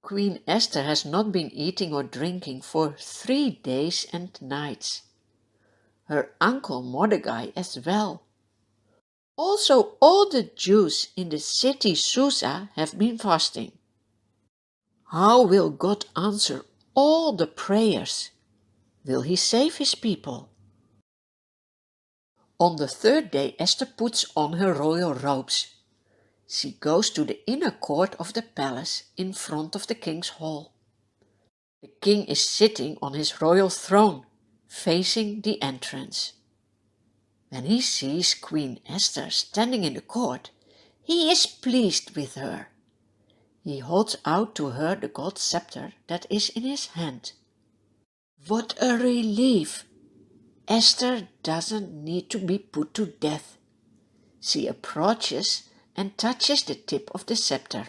Queen Esther has not been eating or drinking for 3 days and nights. Her uncle Mordecai as well. Also all the Jews in the city Susa have been fasting. How will God answer all the prayers? Will he save his people? On the 3rd day Esther puts on her royal robes. She goes to the inner court of the palace in front of the king's hall. The king is sitting on his royal throne, facing the entrance. When he sees Queen Esther standing in the court, he is pleased with her. He holds out to her the gold scepter that is in his hand. What a relief! Esther doesn't need to be put to death. She approaches and touches the tip of the scepter.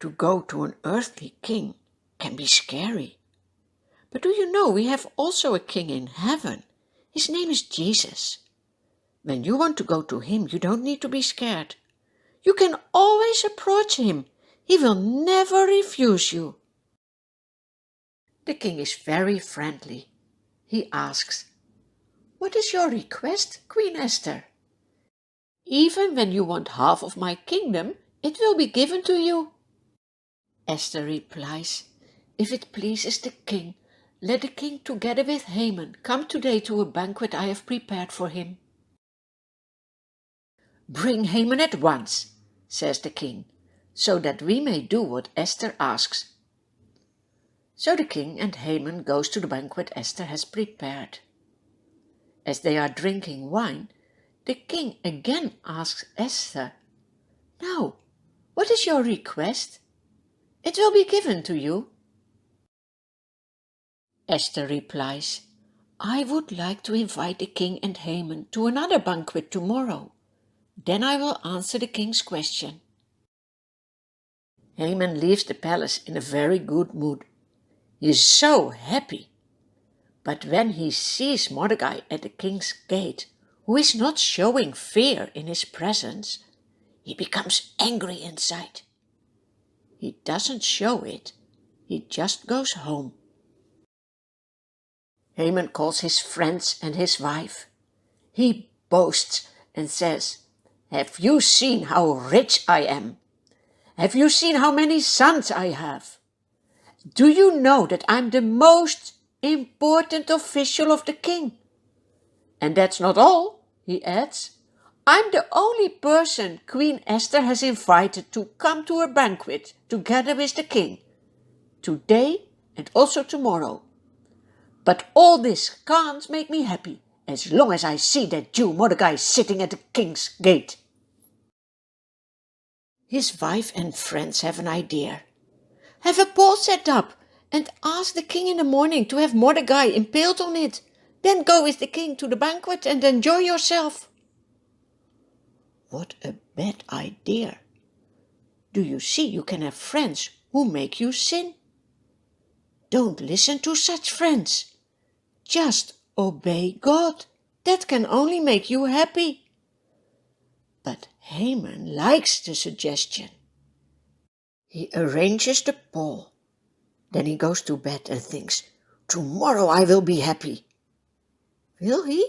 To go to an earthly king can be scary. But do you know we have also a king in heaven? His name is Jesus. When you want to go to him, you don't need to be scared. You can always approach him. He will never refuse you. The king is very friendly. He asks, "What is your request, Queen Esther?" "Even when you want half of my kingdom, it will be given to you." Esther replies, "If it pleases the king, let the king together with Haman come today to a banquet I have prepared for him." "Bring Haman at once," says the king, "so that we may do what Esther asks." So the king and Haman goes to the banquet Esther has prepared. As they are drinking wine, the king again asks Esther, "Now, what is your request? It will be given to you." Esther replies, "I would like to invite the king and Haman to another banquet tomorrow. Then I will answer the king's question." Haman leaves the palace in a very good mood. He is so happy. But when he sees Mordecai at the king's gate, who is not showing fear in his presence, he becomes angry inside. He doesn't show it. He just goes home. Haman calls his friends and his wife. He boasts and says, "Have you seen how rich I am? Have you seen how many sons I have? Do you know that I'm the most important official of the king? And that's not all," he adds. "I'm the only person Queen Esther has invited to come to her banquet together with the king, today and also tomorrow. But all this can't make me happy as long as I see that Jew Mordecai sitting at the king's gate." His wife and friends have an idea. "Have a pole set up and ask the king in the morning to have Mordecai impaled on it. Then go with the king to the banquet and enjoy yourself." What a bad idea. Do you see you can have friends who make you sin? Don't listen to such friends. Just obey God. That can only make you happy. But Haman likes the suggestion. He arranges the pole. Then he goes to bed and thinks, "Tomorrow I will be happy." Will he?